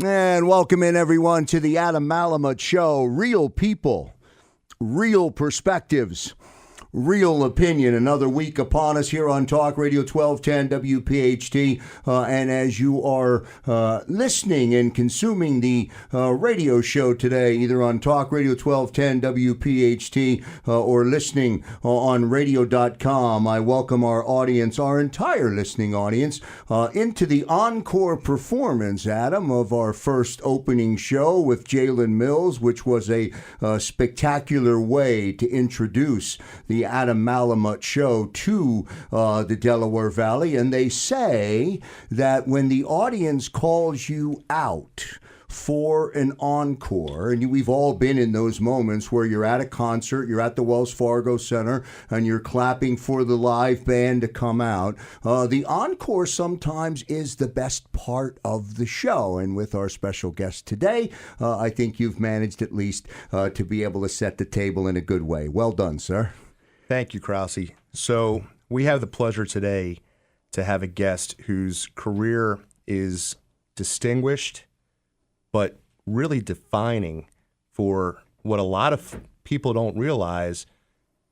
And welcome in, everyone, to the Malamut Show. Real people, real perspectives, real opinion. Another week upon us here on Talk Radio 1210 WPHT. And as you are listening and consuming the radio show today, either on Talk Radio 1210 WPHT or listening on radio.com, I welcome our audience, our entire listening audience, into the encore performance, Adam, of our first opening show with Jalen Mills, which was a spectacular way to introduce the Adam Malamut Show to the Delaware Valley. And they say that when the audience calls you out for an encore, and we've all been in those moments where you're at a concert, you're at the Wells Fargo Center, and you're clapping for the live band to come out. The encore sometimes is the best part of the show. And with our special guest today, I think you've managed at least to be able to set the table in a good way. Well done, sir. Thank you, Krause. So we have the pleasure today to have a guest whose career is distinguished, but really defining for what a lot of people don't realize,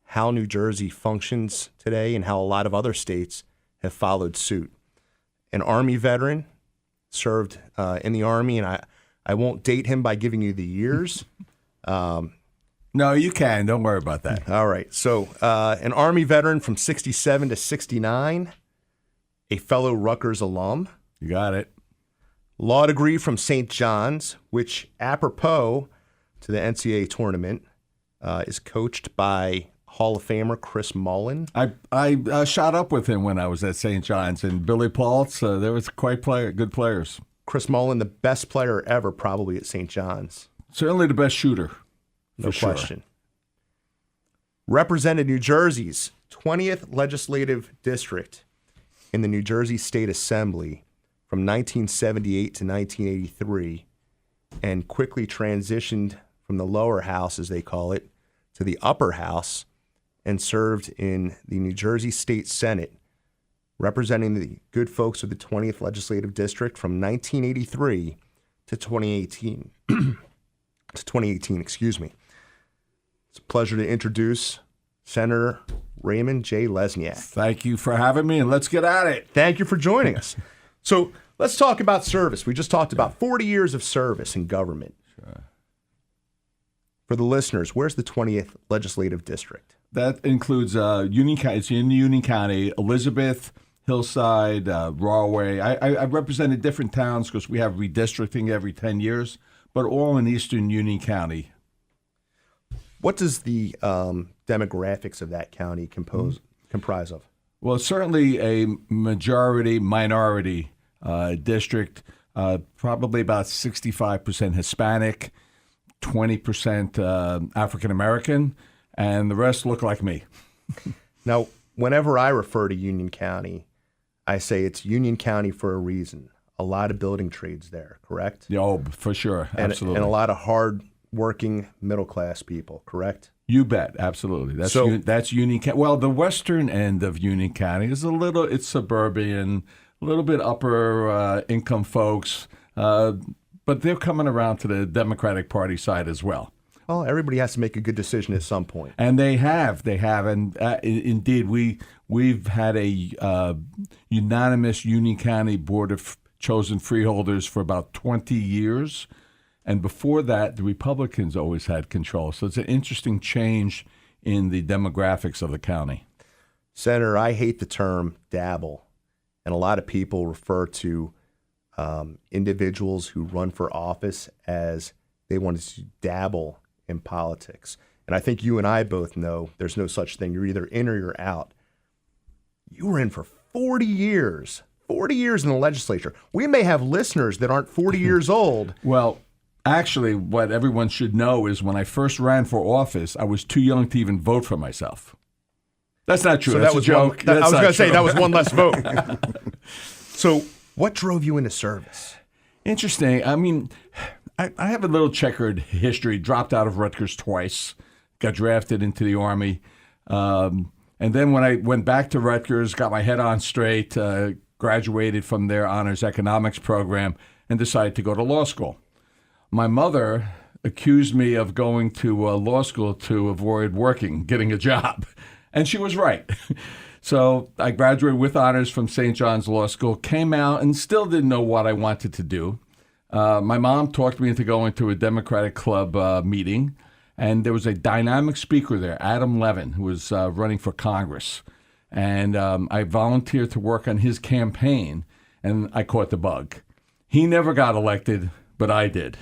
how New Jersey functions today and how a lot of other states have followed suit. An Army veteran, served in the Army, and I won't date him by giving you the years. No, you can. Don't worry about that. All right. So an Army veteran from 67 to 69, a fellow Rutgers alum. You got it. Law degree from St. John's, which, apropos to the NCAA tournament, is coached by Hall of Famer Chris Mullin. I shot up with him when I was at St. John's, and Billy Paltz. There was good players. Chris Mullin, the best player ever, probably at St. John's. Certainly the best shooter. No question. Represented New Jersey's 20th legislative district in the New Jersey State Assembly from 1978 to 1983, and quickly transitioned from the lower house, as they call it, to the upper house, and served in the New Jersey State Senate, representing the good folks of the 20th legislative district from 1983 to 2018. To 2018, excuse me. It's a pleasure to introduce Senator Raymond J. Lesniak. Thank you for having me, and let's get at it. Thank you for joining us. So let's talk about service. We just talked about 40 years of service in government. Sure. For the listeners, where's the 20th legislative district? That includes Union County. It's in Union County, Elizabeth, Hillside, Rahway. I represented different towns because we have redistricting every 10 years, but all in eastern Union County. What does the demographics of that county comprise of? Well, certainly a majority-minority district, probably about 65% Hispanic, 20% African-American, and the rest look like me. Now, whenever I refer to Union County, I say it's Union County for a reason. A lot of building trades there, correct? Oh, for sure, absolutely. And a lot of hard-working middle-class people, correct? You bet, absolutely. That's Union County. Well, the western end of Union County is it's suburban, a little bit upper income folks, but they're coming around to the Democratic Party side as well. Well, everybody has to make a good decision at some point. And they have, and indeed, we've had a unanimous Union County Board of Chosen Freeholders for about 20 years. And before that, the Republicans always had control. So it's an interesting change in the demographics of the county. Senator, I hate the term dabble. And a lot of people refer to individuals who run for office as they wanted to dabble in politics. And I think you and I both know there's no such thing. You're either in or you're out. You were in for 40 years. 40 years in the legislature. We may have listeners that aren't 40 years old. Well, actually, what everyone should know is when I first ran for office, I was too young to even vote for myself. That's not true. So That's that was a joke. I was going to say that was one less vote. So what drove you into service? Interesting. I mean, I have a little checkered history. Dropped out of Rutgers twice. Got drafted into the Army. And then when I went back to Rutgers, got my head on straight, graduated from their honors economics program, and decided to go to law school. My mother accused me of going to law school to avoid getting a job. And she was right. So I graduated with honors from St. John's Law School, came out and still didn't know what I wanted to do. My mom talked me into going to a Democratic Club meeting, and there was a dynamic speaker there, Adam Levin, who was running for Congress. And I volunteered to work on his campaign, and I caught the bug. He never got elected, but I did.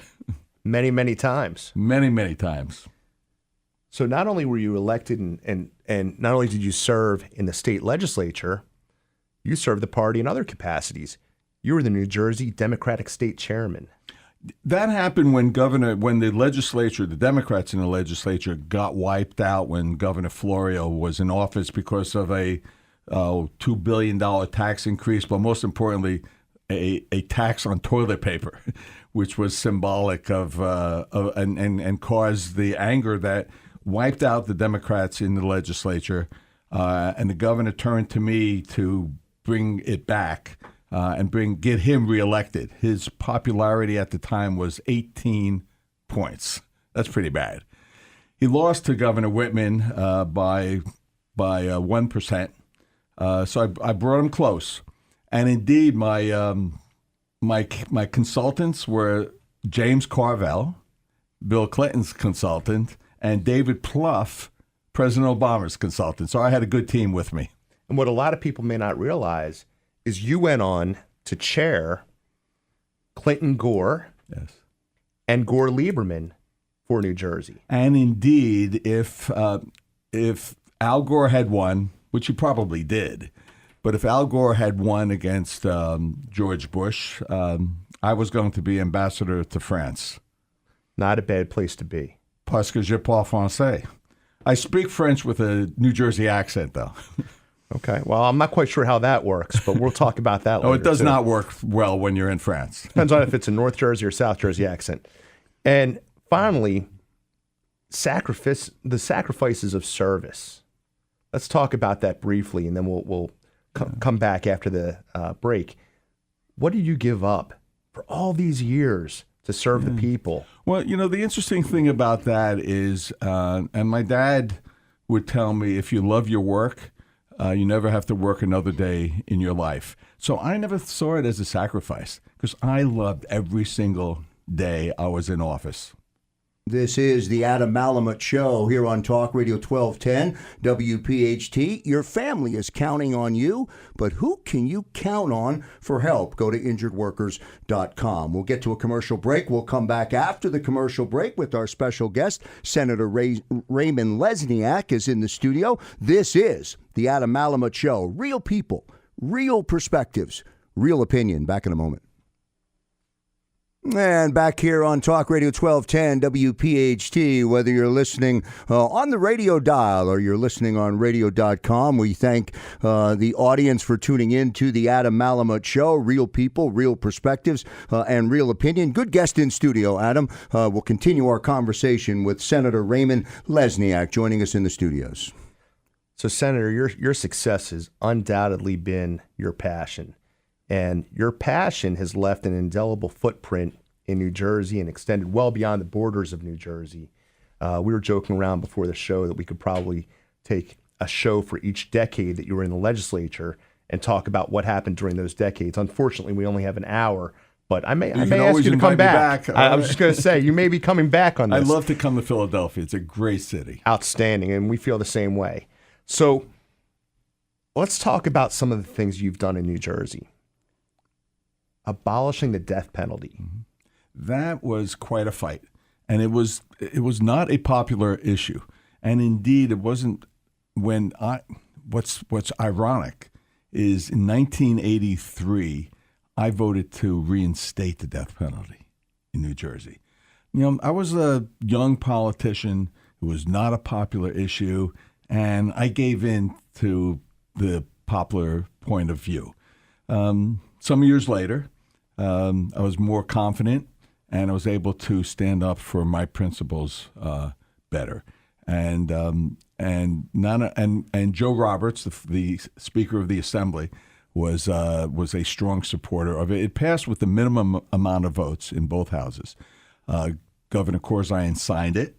Many, many times. Many, many times. So not only were you elected and not only did you serve in the state legislature, you served the party in other capacities. You were the New Jersey Democratic State Chairman. That happened when the legislature, the Democrats in the legislature got wiped out when Governor Florio was in office because of a $2 billion tax increase, but most importantly, a tax on toilet paper, which was symbolic of and caused the anger that wiped out the Democrats in the legislature. And the governor turned to me to bring it back and get him reelected. His popularity at the time was 18 points. That's pretty bad. He lost to Governor Whitman by 1%. So I brought him close. And indeed, my consultants were James Carvell, Bill Clinton's consultant, and David Plouffe, President Obama's consultant. So I had a good team with me. And what a lot of people may not realize is you went on to chair Clinton Gore and Gore Lieberman for New Jersey. And indeed, if Al Gore had won, which he probably did, but if Al Gore had won against George Bush, I was going to be ambassador to France. Not a bad place to be. Parce que je parle français. I speak French with a New Jersey accent, though. Okay. Well, I'm not quite sure how that works, but we'll talk about that later. Oh, it does too. not work well when you're in France. Depends on if it's a North Jersey or South Jersey accent. And finally, the sacrifices of service. Let's talk about that briefly, and then we'll come back after the break. What did you give up for all these years to serve the people? Well, the interesting thing about that is, and my dad would tell me, if you love your work, you never have to work another day in your life. So I never saw it as a sacrifice because I loved every single day I was in office. This is the Adam Malamut Show here on Talk Radio 1210 WPHT. Your family is counting on you, but who can you count on for help? Go to injuredworkers.com. We'll get to a commercial break. We'll come back after the commercial break with our special guest. Senator Raymond Lesniak is in the studio. This is the Adam Malamut Show. Real people, real perspectives, real opinion. Back in a moment. And back here on Talk Radio 1210 WPHT, whether you're listening on the radio dial or you're listening on radio.com, we thank the audience for tuning in to the Adam Malamut Show. Real people, real perspectives, and real opinion. Good guest in studio, Adam. We'll continue our conversation with Senator Raymond Lesniak joining us in the studios. So, Senator, your success has undoubtedly been your passion. And your passion has left an indelible footprint in New Jersey and extended well beyond the borders of New Jersey. We were joking around before the show that we could probably take a show for each decade that you were in the legislature and talk about what happened during those decades. Unfortunately, we only have an hour, but I may ask you to come back. I was just going to say, you may be coming back on this. I'd love to come to Philadelphia. It's a great city. Outstanding, and we feel the same way. So let's talk about some of the things you've done in New Jersey. Abolishing the death penalty. That was quite a fight, and it was not a popular issue, and indeed it wasn't. What's ironic is in 1983, I voted to reinstate the death penalty in New Jersey. I was a young politician. It was not a popular issue, and I gave in to the popular point of view. Some years later, I was more confident, and I was able to stand up for my principles better. And Joe Roberts, the Speaker of the Assembly, was a strong supporter of it. It passed with the minimum amount of votes in both houses. Governor Corzine signed it,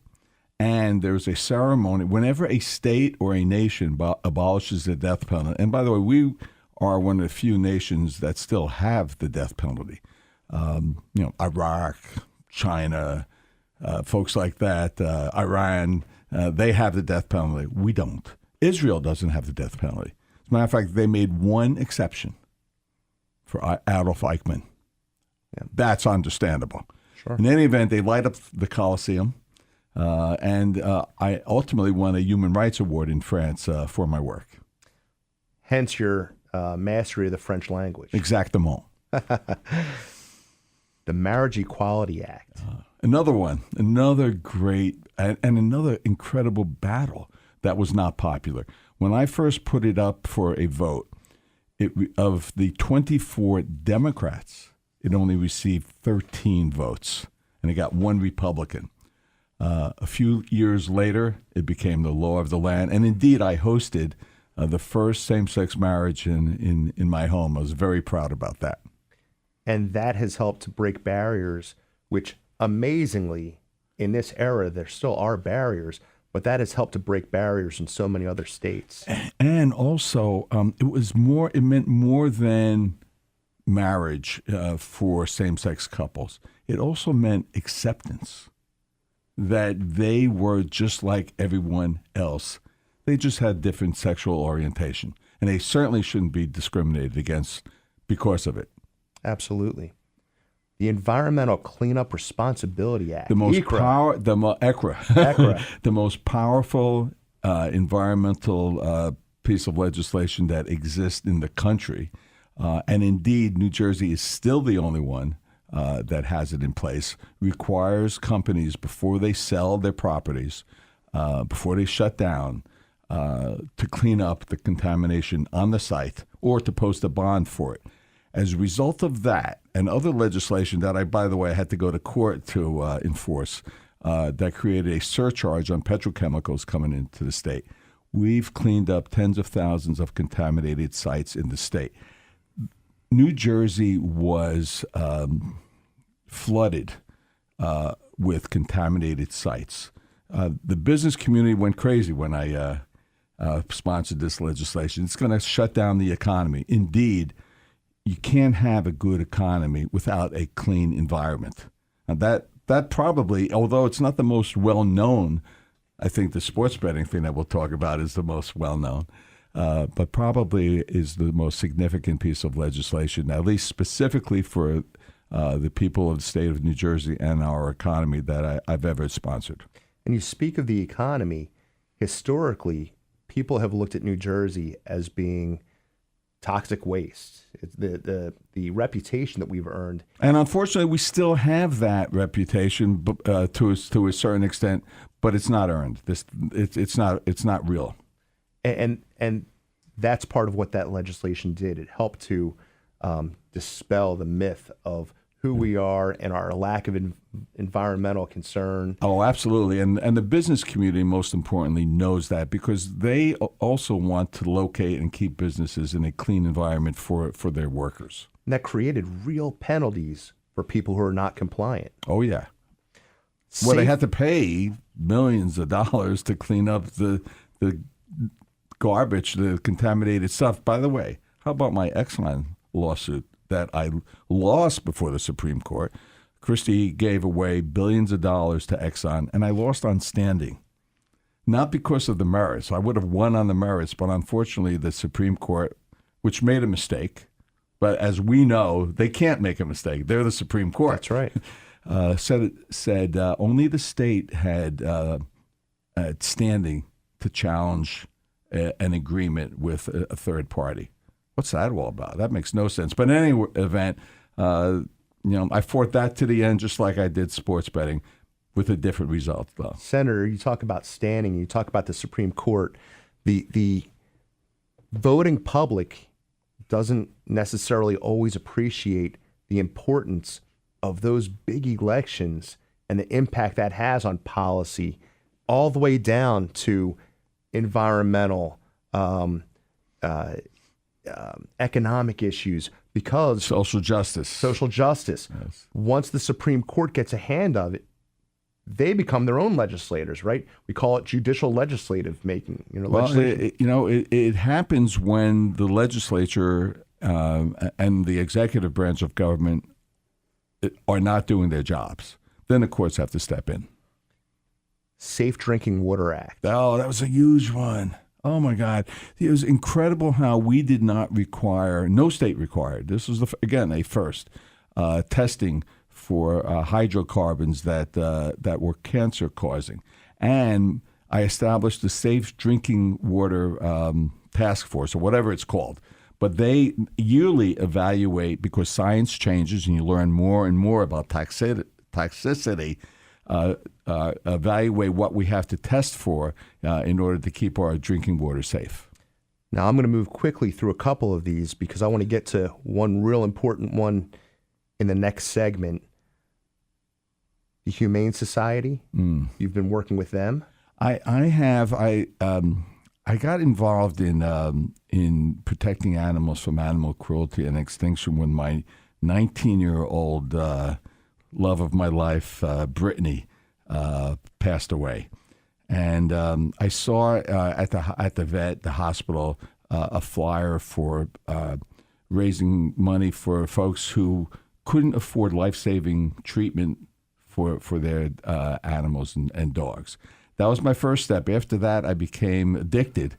and there was a ceremony whenever a state or a nation abolishes the death penalty. And by the way, we are one of the few nations that still have the death penalty. Iraq, China, folks like that, Iran, they have the death penalty. We don't. Israel doesn't have the death penalty. As a matter of fact, they made one exception for Adolf Eichmann. Yeah. That's understandable. Sure. In any event, they light up the Colosseum, and I ultimately won a Human Rights Award in France for my work. Hence your mastery of the French language. Exactement. The Marriage Equality Act. Another great and another incredible battle that was not popular. When I first put it up for a vote, of the 24 Democrats, it only received 13 votes, and it got one Republican. A few years later, it became the law of the land, and indeed, I hosted the first same-sex marriage in my home. I was very proud about that. And that has helped to break barriers, which amazingly, in this era, there still are barriers, but that has helped to break barriers in so many other states. And also, it meant more than marriage for same-sex couples. It also meant acceptance, that they were just like everyone else. They just had different sexual orientation, and they certainly shouldn't be discriminated against because of it. Absolutely. The Environmental Cleanup Responsibility Act. The most ECRA. ECRA. The most powerful environmental piece of legislation that exists in the country. And indeed, New Jersey is still the only one that has it in place. Requires companies, before they sell their properties, before they shut down, to clean up the contamination on the site or to post a bond for it. As a result of that and other legislation that I, by the way, had to go to court to enforce, that created a surcharge on petrochemicals coming into the state, we've cleaned up tens of thousands of contaminated sites in the state. New Jersey was flooded with contaminated sites. The business community went crazy when I sponsored this legislation. It's going to shut down the economy. Indeed, you can't have a good economy without a clean environment. Now that probably, although it's not the most well-known, I think the sports betting thing that we'll talk about is the most well-known, but probably is the most significant piece of legislation, at least specifically for the people of the state of New Jersey and our economy that I've ever sponsored. And you speak of the economy. Historically, people have looked at New Jersey as being toxic waste. It's the reputation that we've earned, and unfortunately, we still have that reputation to a certain extent, but it's not earned. It's not real. And that's part of what that legislation did. It helped to dispel the myth of who we are and our lack of environmental concern. Oh, absolutely. And the business community, most importantly, knows that because they also want to locate and keep businesses in a clean environment for their workers. And that created real penalties for people who are not compliant. Oh, yeah. Well, they had to pay millions of dollars to clean up the garbage, the contaminated stuff. By the way, how about my Exxon lawsuit that I lost before the Supreme Court? Christie gave away billions of dollars to Exxon, and I lost on standing. Not because of the merits. I would have won on the merits, but unfortunately the Supreme Court, which made a mistake, but as we know, they can't make a mistake. They're the Supreme Court. That's right. Said only the state had standing to challenge an agreement with a third party. What's that all about? That makes no sense. But in any event, I fought that to the end, just like I did sports betting, with a different result, though. Senator, you talk about standing, you talk about the Supreme Court. The voting public doesn't necessarily always appreciate the importance of those big elections and the impact that has on policy, all the way down to environmental economic issues, because Social justice. social justice. Yes. Once the Supreme Court gets a hand of it, they become their own legislators, right? We call it judicial legislative making. Well, legislation. it happens when the legislature and the executive branch of government are not doing their jobs. Then the courts have to step in. Safe Drinking Water Act. Oh, that was a huge one. Oh, my God. It was incredible how we did not require, no state required, this was, again, a first, testing for hydrocarbons that were cancer-causing. And I established the Safe Drinking Water Task Force, or whatever it's called. But they yearly evaluate, because science changes and you learn more and more about toxicity, evaluate what we have to test for in order to keep our drinking water safe. Now, I'm going to move quickly through a couple of these because I want to get to one real important one in the next segment. The Humane Society. You've been working with them. I have. I got involved in protecting animals from animal cruelty and extinction when my 19-year-old love of my life, Brittany, passed away. And I saw at the hospital, a flyer for raising money for folks who couldn't afford life-saving treatment for their animals and dogs. That was my first step. After that, I became addicted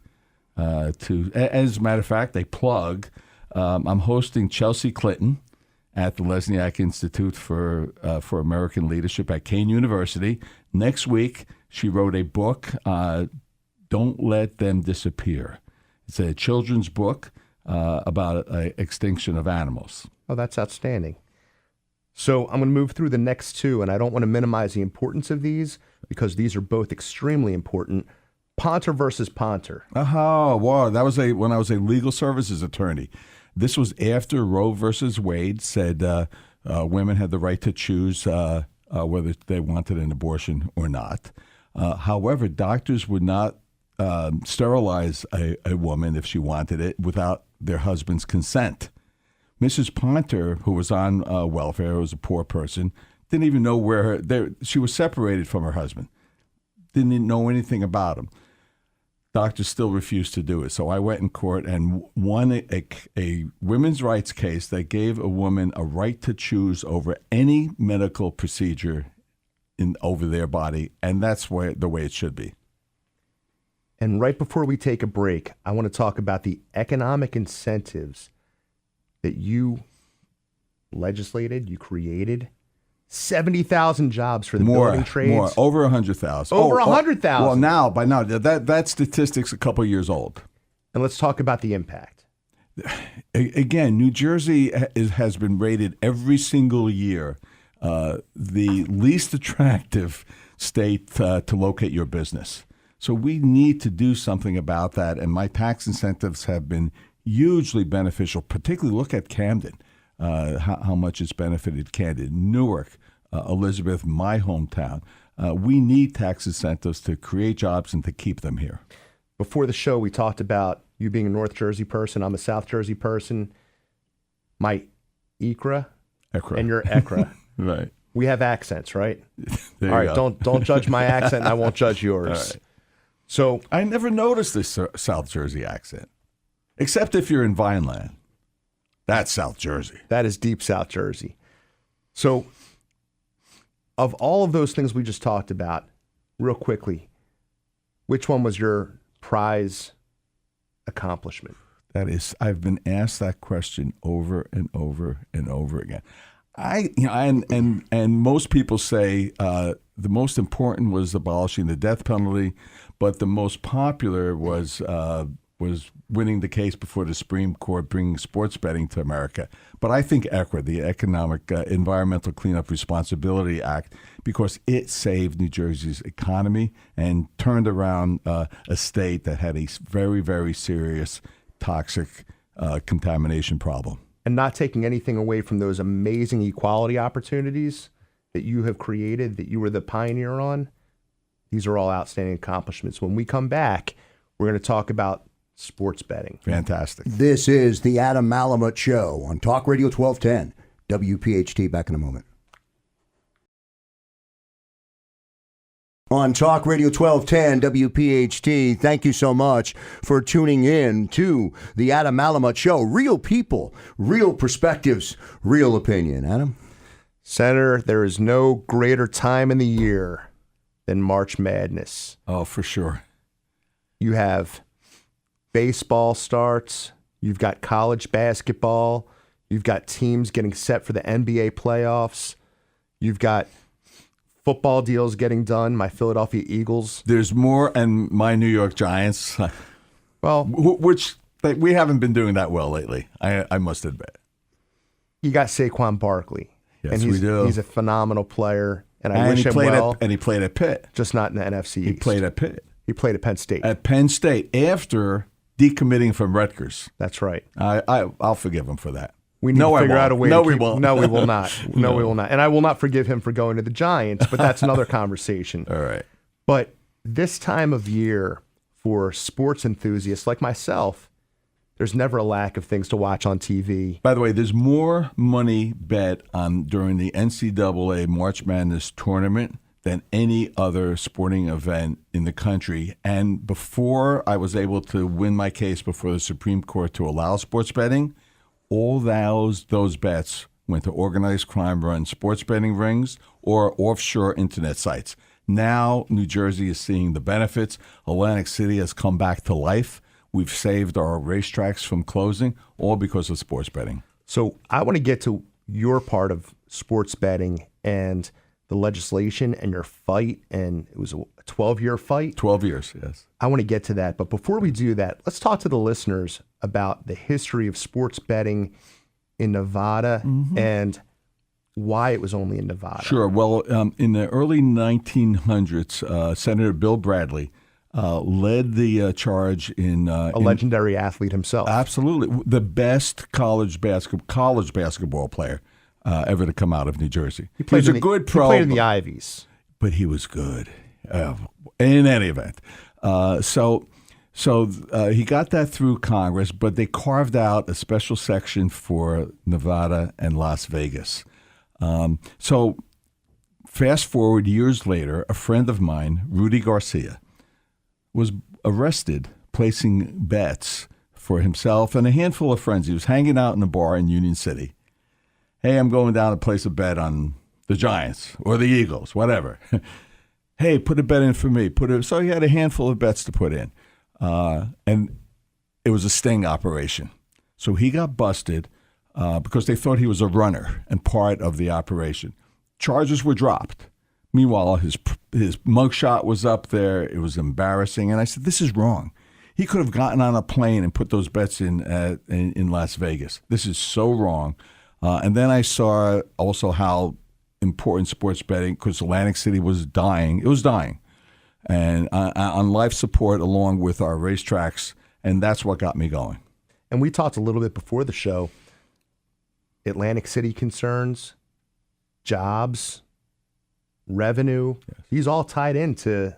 to. As a matter of fact, a plug. I'm hosting Chelsea Clinton at the Lesniak Institute for American Leadership at Kean University. Next week, she wrote a book, Don't Let Them Disappear. It's a children's book about extinction of animals. Oh, that's outstanding. So I'm going to move through the next two, and I don't want to minimize the importance of these because these are both extremely important. Ponter versus Ponter. Oh, wow. That was when I was a legal services attorney. This was after Roe versus Wade said women had the right to choose whether they wanted an abortion or not. However, doctors would not sterilize a woman if she wanted it without their husband's consent. Mrs. Ponter, who was on welfare, was a poor person, didn't even know she was separated from her husband, didn't know anything about him. Doctors still refused to do it. So I went in court and won a women's rights case that gave a woman a right to choose over any medical procedure over their body, and that's the way it should be. And right before we take a break, I want to talk about the economic incentives that you legislated, you created. 70,000 jobs for the building trades. More, over 100,000. Over 100,000. Well, by now, that statistic's a couple years old. And let's talk about the impact. Again, New Jersey has been rated every single year the least attractive state to locate your business. So we need to do something about that, and my tax incentives have been hugely beneficial, particularly look at Camden, how much it's benefited Camden, Newark, Elizabeth, my hometown. We need tax incentives to create jobs and to keep them here. Before the show, we talked about you being a North Jersey person. I'm a South Jersey person. My Ekra and your Ekra. Right. We have accents, right? All right, don't judge my accent, and I won't judge yours. Right. So I never noticed this South Jersey accent, except if you're in Vineland. That's South Jersey. That is deep South Jersey. So of all of those things we just talked about, real quickly, which one was your prize accomplishment? That is, I've been asked that question over and over and over again. And most people say the most important was abolishing the death penalty, but the most popular was winning the case before the Supreme Court, bringing sports betting to America. But I think ECRA, the Economic Environmental Cleanup Responsibility Act, because it saved New Jersey's economy and turned around a state that had a very, very serious toxic contamination problem. And not taking anything away from those amazing equality opportunities that you have created, that you were the pioneer on. These are all outstanding accomplishments. When we come back, we're going to talk about sports betting. Fantastic. This is the Adam Malamut Show on Talk Radio 1210, WPHT. Back in a moment. On Talk Radio 1210, WPHT, thank you so much for tuning in to the Adam Malamut Show. Real people, real perspectives, real opinion. Adam? Senator, there is no greater time in the year than March Madness. Oh, for sure. You have baseball starts, you've got college basketball, you've got teams getting set for the NBA playoffs, you've got football deals getting done, my Philadelphia Eagles. There's more, and my New York Giants, Well, which we haven't been doing that well lately, I must admit. you got Saquon Barkley. Yes, and we do. He's a phenomenal player, and I And wish he him played well. and he played at Pitt. Just not in the NFC East. He played at Pitt. He played at Penn State. At Penn State after decommitting from Rutgers. That's right. I'll forgive him for that. We need to figure out a way. No, to we keep, won't. No, we will not. No, we will not. And I will not forgive him for going to the Giants, but that's another conversation. All right. But this time of year for sports enthusiasts like myself, there's never a lack of things to watch on TV. By the way, there's more money bet on during the NCAA March Madness tournament than any other sporting event in the country. And before I was able to win my case before the Supreme Court to allow sports betting, all those bets went to organized crime-run sports betting rings or offshore internet sites. Now New Jersey is seeing the benefits. Atlantic City has come back to life. We've saved our racetracks from closing, all because of sports betting. So I want to get to your part of sports betting and the legislation and your fight. And it was a 12-year fight. 12 years, yes. I want to get to that. But before we do that, let's talk to the listeners about the history of sports betting in Nevada and why it was only in Nevada. Sure. Well, in the early 1900s, Senator Bill Bradley led the charge in A legendary athlete himself. absolutely the best college basketball player ever to come out of New Jersey. He played was in a the- good pro, He played in the Ivies. but he was good in any event. So he got that through Congress, but they carved out a special section for Nevada and Las Vegas. So fast forward years later, a friend of mine, Rudy Garcia, was arrested placing bets for himself and a handful of friends. He was hanging out in a bar in Union City. Hey, I'm going down to place a bet on the Giants or the Eagles, whatever. Hey, put a bet in for me. So he had a handful of bets to put in. And it was a sting operation. So he got busted because they thought he was a runner and part of the operation. Charges were dropped. Meanwhile, his mugshot was up there. It was embarrassing. And I said, this is wrong. He could have gotten on a plane and put those bets in Las Vegas. This is so wrong. And then I saw also how important sports betting, because Atlantic City was dying. It was dying. And on life support along with our racetracks. And that's what got me going. And we talked a little bit before the show. Atlantic City concerns, jobs, revenue. Yes. These all tied into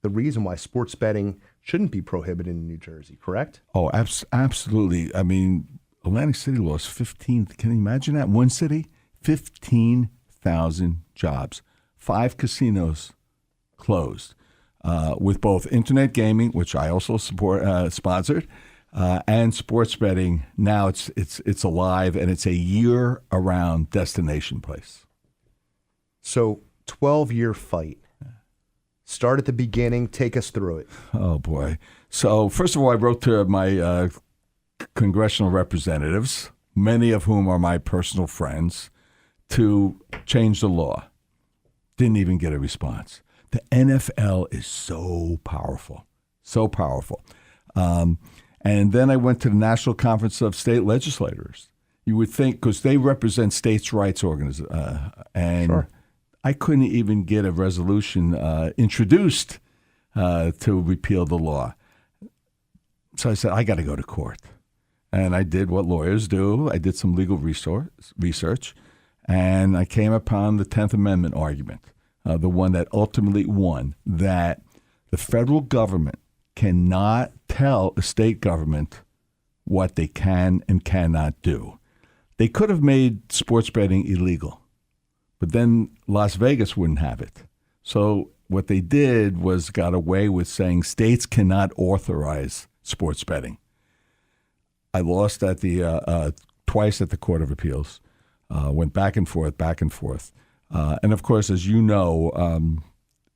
the reason why sports betting shouldn't be prohibited in New Jersey, correct? Oh, absolutely. I mean, Atlantic City lost 15. Can you imagine that? One city, 15,000 jobs. 5 casinos closed, with both internet gaming, which I also sponsored, and sports betting. Now it's alive, and it's a year-round destination place. So 12-year fight. Start at the beginning. Take us through it. Oh, boy. So first of all, I wrote to my congressional representatives, many of whom are my personal friends, to change the law. Didn't even get a response. The NFL is so powerful, so powerful. And then I went to the National Conference of State Legislators. You would think, because they represent states' rights organizations, and Sure. I couldn't even get a resolution introduced to repeal the law. So I said, I got to go to court. And I did what lawyers do. I did some legal research, and I came upon the 10th Amendment argument, the one that ultimately won, that the federal government cannot tell a state government what they can and cannot do. They could have made sports betting illegal, but then Las Vegas wouldn't have it. So what they did was got away with saying states cannot authorize sports betting. I lost at the twice at the Court of Appeals, went back and forth. And of course, as you know,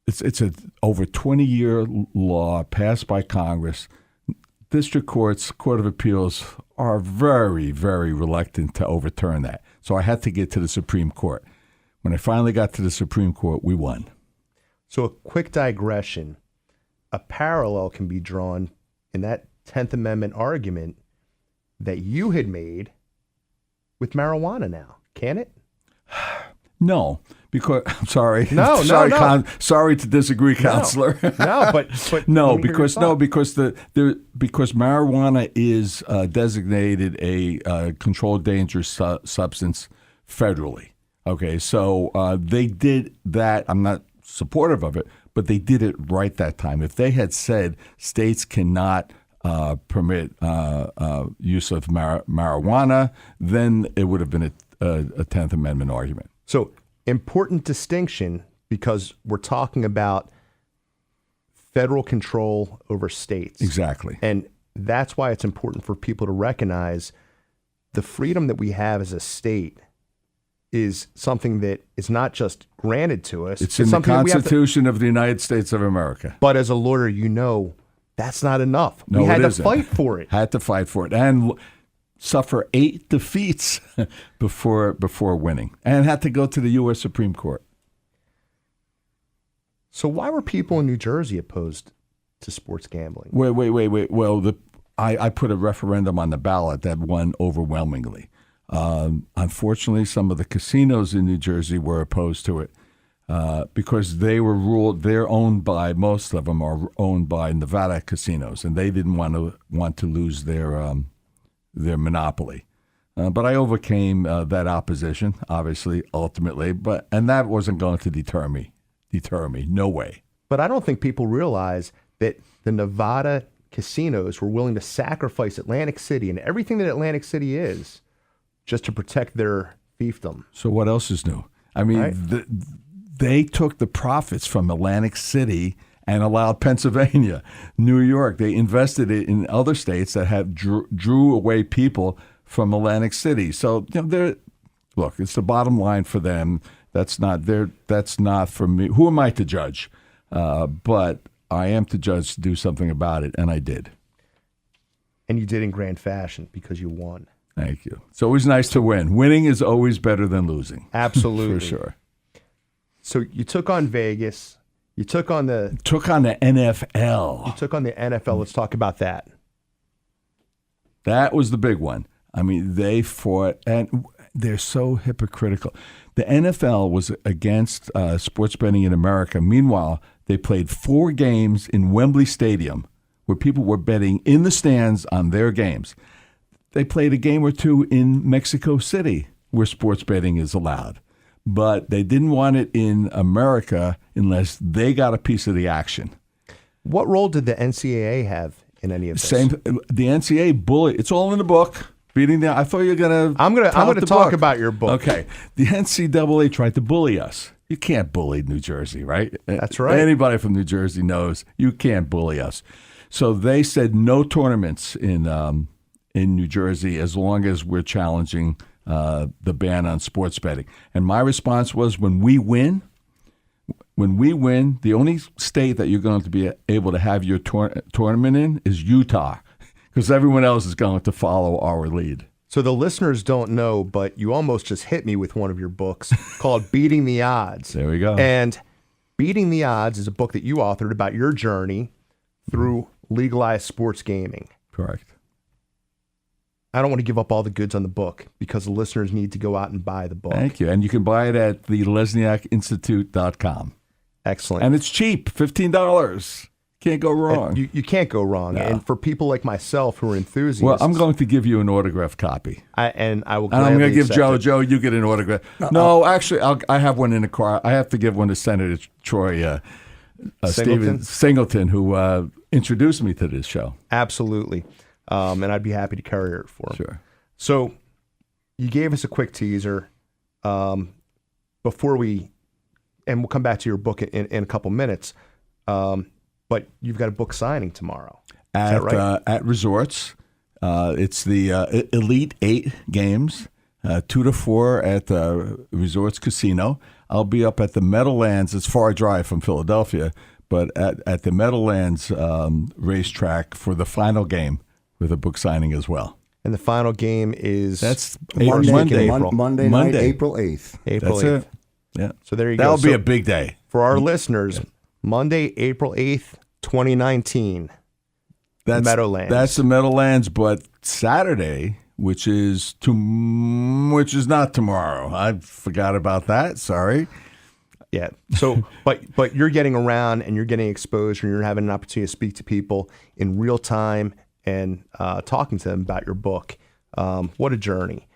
it's a over 20-year law passed by Congress. District courts, Court of Appeals are very, very reluctant to overturn that. So I had to get to the Supreme Court. When I finally got to the Supreme Court, we won. So a quick digression. A parallel can be drawn in that 10th Amendment argument that you had made with marijuana now, can it? No, because I'm sorry. No. Sorry to disagree, counselor. No, but because marijuana is designated a controlled dangerous substance federally. Okay, so they did that. I'm not supportive of it, but they did it right that time. If they had said states cannot permit use of marijuana, then it would have been a 10th Amendment argument. So important distinction, because we're talking about federal control over states. Exactly. And that's why it's important for people to recognize the freedom that we have as a state is something that is not just granted to us. It's in the Constitution of the United States of America. But as a lawyer, you know that's not enough. No, we had it to isn't. fight for it. Had to fight for it. And suffer 8 defeats before winning, and had to go to the U.S. Supreme Court. So why were people in New Jersey opposed to sports gambling? Wait. Well, I put a referendum on the ballot that won overwhelmingly. Unfortunately, some of the casinos in New Jersey were opposed to it because they were most of them are owned by Nevada casinos, and they didn't want to lose their monopoly. But I overcame that opposition, obviously, ultimately. And that wasn't going to deter me. No way. But I don't think people realize that the Nevada casinos were willing to sacrifice Atlantic City and everything that Atlantic City is just to protect their fiefdom. So what else is new? I mean, Right? They took the profits from Atlantic City and allowed Pennsylvania, New York. They invested it in other states that have drew away people from Atlantic City. So look, it's the bottom line for them. That's not for me. Who am I to judge? But I am to judge to do something about it, and I did. And you did in grand fashion because you won. Thank you. It's always nice to win. Winning is always better than losing. Absolutely. For sure. So you took on Vegas. You took on the NFL. You took on the NFL. Let's talk about that. That was the big one. I mean, they fought, and they're so hypocritical. The NFL was against sports betting in America. Meanwhile, they played 4 games in Wembley Stadium where people were betting in the stands on their games. They played a game or 2 in Mexico City where sports betting is allowed. But they didn't want it in America unless they got a piece of the action. What role did the NCAA have in any of this? The NCAA bully. It's all in the book. I thought you were gonna. I'm gonna talk about your book. Okay. The NCAA tried to bully us. You can't bully New Jersey, right? That's right. Anybody from New Jersey knows you can't bully us. So they said no tournaments in New Jersey as long as we're challenging the ban on sports betting. And my response was, when we win, the only state that you're going to be able to have your tournament in is Utah, because everyone else is going to follow our lead. So the listeners don't know, but you almost just hit me with one of your books called Beating the Odds. There we go. And Beating the Odds is a book that you authored about your journey through legalized sports gaming. Correct. I don't want to give up all the goods on the book because the listeners need to go out and buy the book. Thank you. And you can buy it at the LesniakInstitute.com. Excellent. And it's cheap, $15. Can't go wrong. You can't go wrong. No. And for people like myself who are enthusiasts. Well, I'm going to give you an autographed copy. I will And I'm gladly going to give accept it. Joe, you get an autograph. No, actually, I have one in the car. I have to give one to Senator Troy Singleton? Singleton, who introduced me to this show. Absolutely. And I'd be happy to carry it for him. Sure. So you gave us a quick teaser before and we'll come back to your book in a couple minutes. But you've got a book signing tomorrow. Is that right? At resorts. It's the Elite 8 games, 2 to 4 at the Resorts Casino. I'll be up at the Meadowlands. It's far drive from Philadelphia, but at the Meadowlands racetrack for the final game with a book signing as well. And the final game is Monday April. Monday night, April 8th. April That's 8th. it. Yeah. So there you go. That'll be a big day. For our listeners, Monday, April 8th, 2019. That's Meadowlands. That's the Meadowlands, but Saturday, which is not tomorrow. I forgot about that. Sorry. Yeah. So, but you're getting around and you're getting exposure and you're having an opportunity to speak to people in real time and talking to them about your book. What a journey.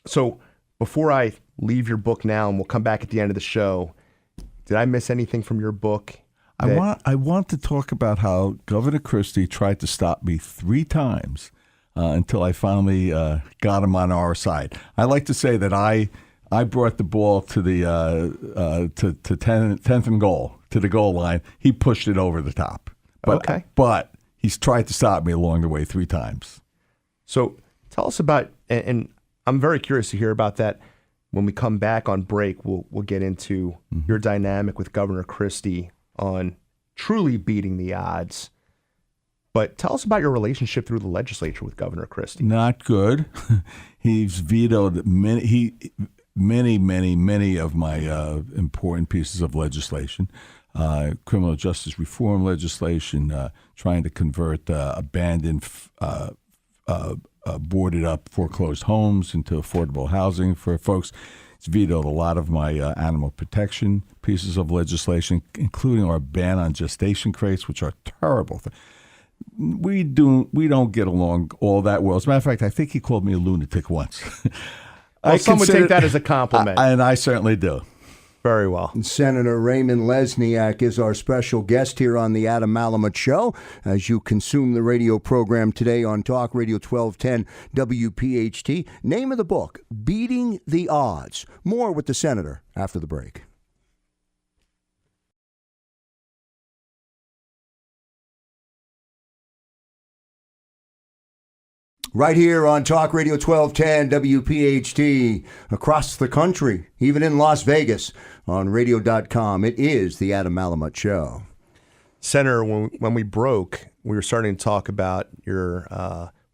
So before I leave your book now, and we'll come back at the end of the show, did I miss anything from your book? I want to talk about how Governor Christie tried to stop me 3 times until I finally got him on our side. I like to say that I brought the ball to the to 10th and goal, to the goal line. He pushed it over the top. But he's tried to stop me along the way 3 times. So tell us about, and I'm very curious to hear about that. When we come back on break, we'll get into your dynamic with Governor Christie on truly beating the odds. But tell us about your relationship through the legislature with Governor Christie. Not good. He's vetoed many of my important pieces of legislation. Criminal justice reform legislation, trying to convert abandoned, boarded up, foreclosed homes into affordable housing for folks. It's vetoed a lot of my animal protection pieces of legislation, including our ban on gestation crates, which are terrible. We don't get along all that well. As a matter of fact, I think he called me a lunatic once. Well, some would take that as a compliment. And I certainly do. Very well. Senator Raymond Lesniak is our special guest here on the Adam Malamut Show. As you consume the radio program today on Talk Radio 1210 WPHT, name of the book, Beating the Odds. More with the Senator after the break. Right here on Talk Radio 1210 WPHT, across the country, even in Las Vegas, on radio.com. It is the Adam Malamut Show. Senator, when we broke, we were starting to talk about your,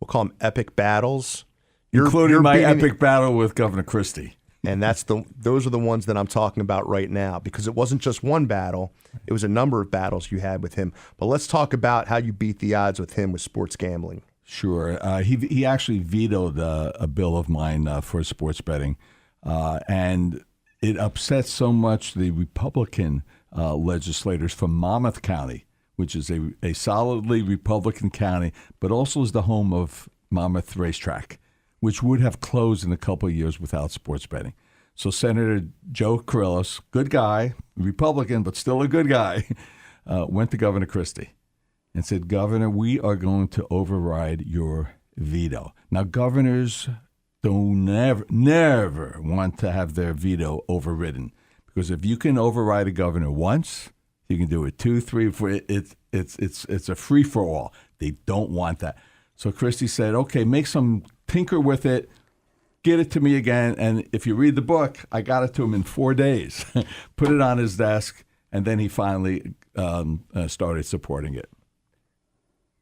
we'll call them epic battles. Including my epic battle with Governor Christie. And those are the ones that I'm talking about right now, because it wasn't just one battle. It was a number of battles you had with him. But let's talk about how you beat the odds with him with sports gambling. Sure. He actually vetoed a bill of mine for sports betting, and it upset so much the Republican legislators from Monmouth County, which is a solidly Republican county, but also is the home of Monmouth Racetrack, which would have closed in a couple of years without sports betting. So Senator Joe Carrillos, good guy, Republican, but still a good guy, went to Governor Christie and said, Governor, we are going to override your veto. Now, governors don't never want to have their veto overridden, because if you can override a governor once, you can do it 2, 3, 4. It's a free for all. They don't want that. So Christie said, okay, make some tinker with it, get it to me again, and if you read the book, I got it to him in 4 days. Put it on his desk, and then he finally started supporting it.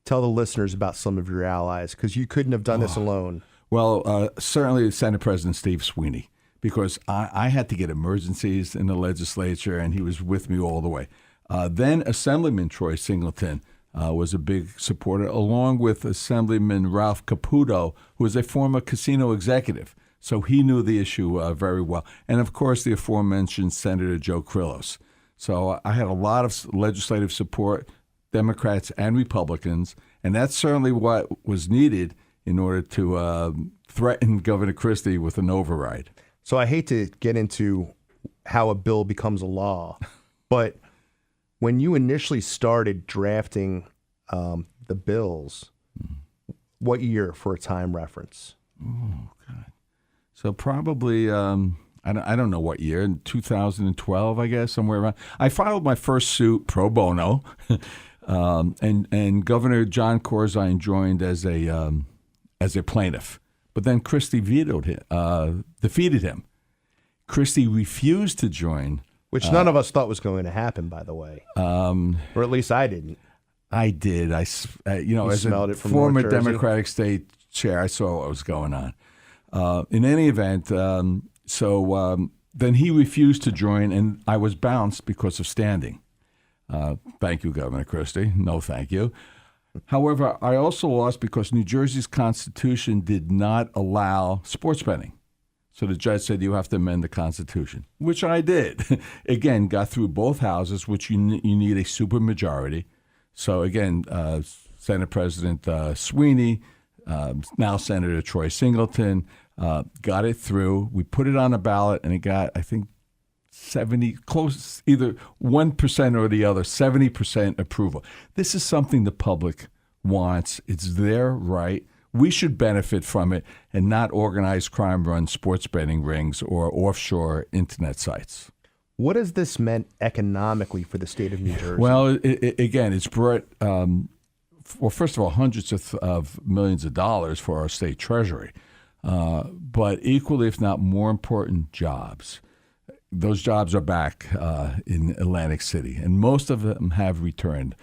Tell the listeners about some of your allies, because you couldn't have done this alone. Well, certainly Senate President Steve Sweeney, because I had to get emergencies in the legislature, and he was with me all the way. Then Assemblyman Troy Singleton was a big supporter, along with Assemblyman Ralph Caputo, who was a former casino executive. So he knew the issue very well. And, of course, the aforementioned Senator Joe Carrillos. So I had a lot of legislative support, Democrats and Republicans, and that's certainly what was needed in order to threaten Governor Christie with an override. So I hate to get into how a bill becomes a law, but when you initially started drafting the bills, what year for a time reference? Oh, God. So probably, I don't know what year, in 2012, I guess, somewhere around. I filed my first suit pro bono, and Governor John Corzine joined as a plaintiff. But then Christie defeated him. Christie refused to join. Which none of us thought was going to happen, by the way. Or at least I didn't. I did. As smelled a it from former North Jersey? Democratic state chair, I saw what was going on. In any event, then he refused to join, and I was bounced because of standing. Thank you, Governor Christie. No, thank you. However, I also lost because New Jersey's Constitution did not allow sports betting. So the judge said, you have to amend the Constitution, which I did. Again, got through both houses, which you need a supermajority. So again, Senate President Sweeney, now Senator Troy Singleton, got it through. We put it on a ballot, and it got, I think, 70, close, either 1% or the other, 70% approval. This is something the public wants. It's their right. We should benefit from it and not organized crime-run sports betting rings or offshore internet sites. What has this meant economically for the state of New Jersey? Well, again, it's brought, first of all, hundreds of millions of dollars for our state treasury, but equally, if not more important, jobs. Those jobs are back in Atlantic City, and most of them have returned.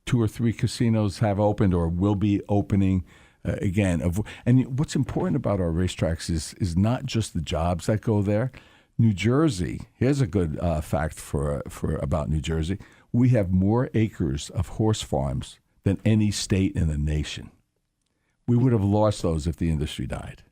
2 or 3 casinos have opened or will be opening again. And what's important about our racetracks is not just the jobs that go there. New Jersey, here's a good fact for about New Jersey. We have more acres of horse farms than any state in the nation. We would have lost those if the industry died.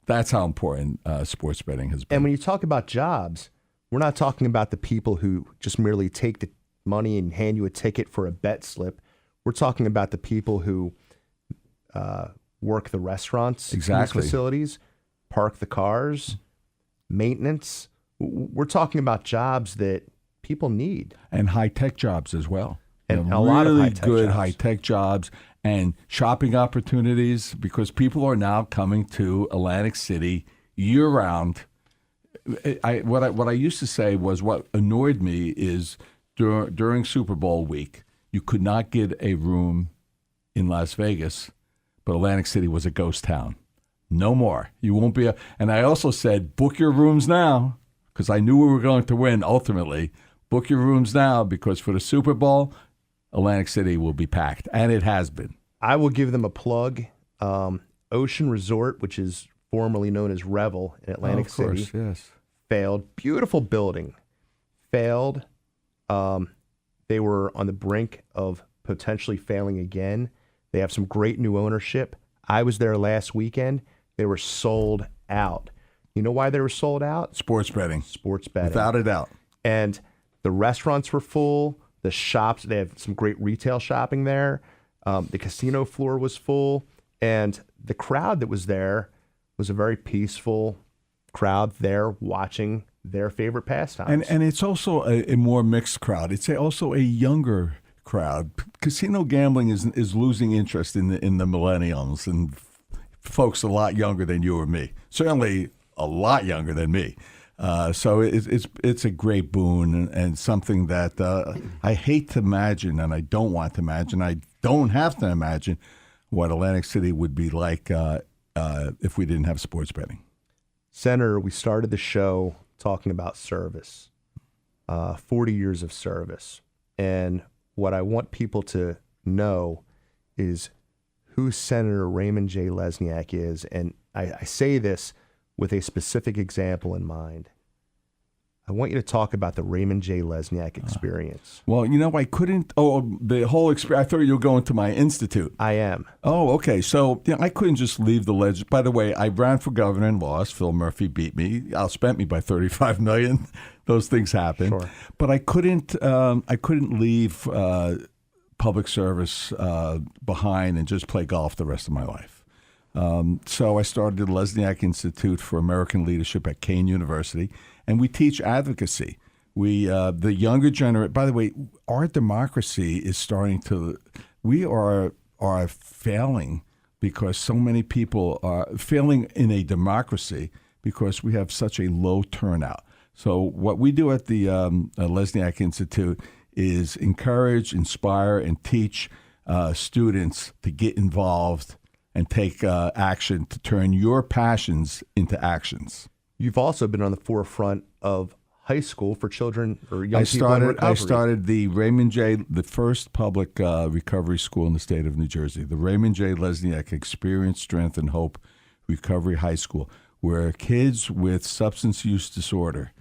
That's how important sports betting has been. And when you talk about jobs, we're not talking about the people who just merely take the money and hand you a ticket for a bet slip. We're talking about the people who work the restaurants, in these facilities, park the cars, maintenance. We're talking about jobs that people need. And high-tech jobs as well. And a lot of really high-tech good jobs. high-tech jobs and shopping opportunities because people are now coming to Atlantic City year-round. What I used to say was what annoyed me is during Super Bowl week, you could not get a room in Las Vegas, but Atlantic City was a ghost town. No more. You won't be. And I also said, book your rooms now because I knew we were going to win ultimately. Book your rooms now because for the Super Bowl, Atlantic City will be packed, and it has been. I will give them a plug. Ocean Resort, which is formerly known as Revel in Atlantic City, yes. failed. Beautiful building. Failed. They were on the brink of potentially failing again. They have some great new ownership. I was there last weekend. They were sold out. You know why they were sold out? Sports betting. Sports betting. Without a doubt. And the restaurants were full. The shops, they have some great retail shopping there. The casino floor was full. And the crowd that was there was a very peaceful crowd there watching their favorite pastimes. And it's also a more mixed crowd. It's also a younger crowd. Casino gambling is losing interest in the millennials and folks a lot younger than you or me. Certainly a lot younger than me. So it's a great boon and something that I hate to imagine, and I don't want to imagine. I don't have to imagine what Atlantic City would be like if we didn't have sports betting. Senator, we started the show talking about service, 40 years of service. And what I want people to know is who Senator Raymond J. Lesniak is. And I say this with a specific example in mind. I want you to talk about the Raymond J. Lesniak experience. Well, I couldn't. Oh, the whole experience. I thought you were going to my institute. I am. Oh, okay. So I couldn't just leave the ledge. By the way, I ran for governor and lost. Phil Murphy beat me. Outspent me by $35 million. Those things happen. Sure. But I couldn't. I couldn't leave public service behind and just play golf the rest of my life. So I started the Lesniak Institute for American Leadership at Kean University, and we teach advocacy. The younger generation. By the way, our democracy is starting to. We are failing because so many people are failing in a democracy because we have such a low turnout. So what we do at the Lesniak Institute is encourage, inspire, and teach students to get involved and take action to turn your passions into actions. You've also been on the forefront of high school for children or young people in recovery. I started the the first public recovery school in the state of New Jersey, the Raymond Lesniak Experience, Strength, and Hope Recovery High School, where kids with substance use disorder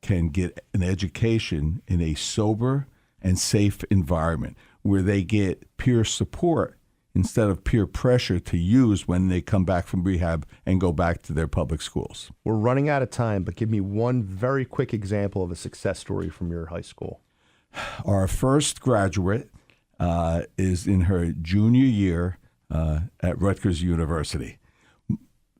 can get an education in a sober and safe environment where they get peer support instead of peer pressure to use when they come back from rehab and go back to their public schools. We're running out of time, but give me one very quick example of a success story from your high school. Our first graduate is in her junior year at Rutgers University.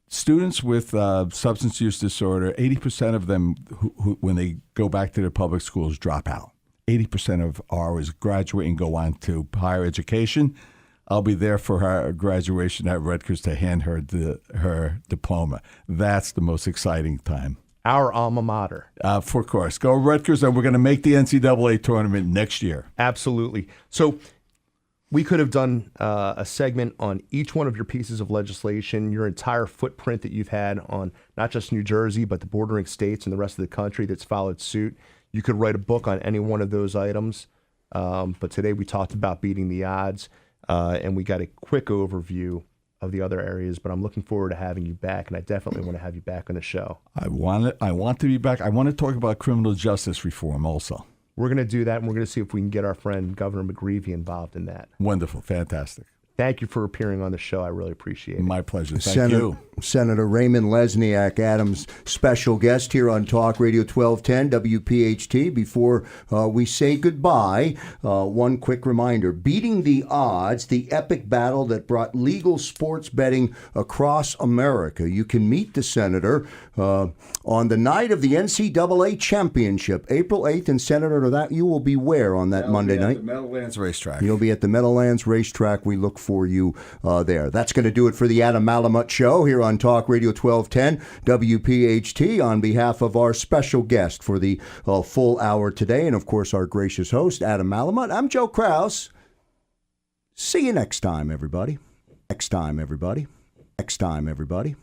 Students with substance use disorder, 80% of them, who, when they go back to their public schools, drop out. 80% of ours graduate and go on to higher education. I'll be there for her graduation at Rutgers to hand her her diploma. That's the most exciting time. Our alma mater. Of course. Go Rutgers, and we're going to make the NCAA tournament next year. Absolutely. So we could have done a segment on each one of your pieces of legislation, your entire footprint that you've had on not just New Jersey, but the bordering states and the rest of the country that's followed suit. You could write a book on any one of those items. But today we talked about beating the odds. And we got a quick overview of the other areas, but I'm looking forward to having you back, and I definitely want to have you back on the show. I want to be back. I want to talk about criminal justice reform also. We're going to do that, and we're going to see if we can get our friend Governor McGreevey involved in that. Wonderful. Fantastic. Thank you for appearing on the show. I really appreciate it. My pleasure. Thank you. Senator Raymond Lesniak, Adams' special guest here on Talk Radio 1210 WPHT. Before we say goodbye, one quick reminder. Beating the Odds, the epic battle that brought legal sports betting across America. You can meet the senator on the night of the NCAA Championship, April 8th. And Senator, that you will be where on that Monday night? At the Meadowlands Racetrack. You'll be at the Meadowlands Racetrack. We look for you there. That's going to do it for the Adam Malamut Show here on Talk Radio 1210 WPHT. On behalf of our special guest for the full hour today, and of course our gracious host, Adam Malamut, I'm Joe Kraus. See you next time, everybody. Next time, everybody. Next time, everybody.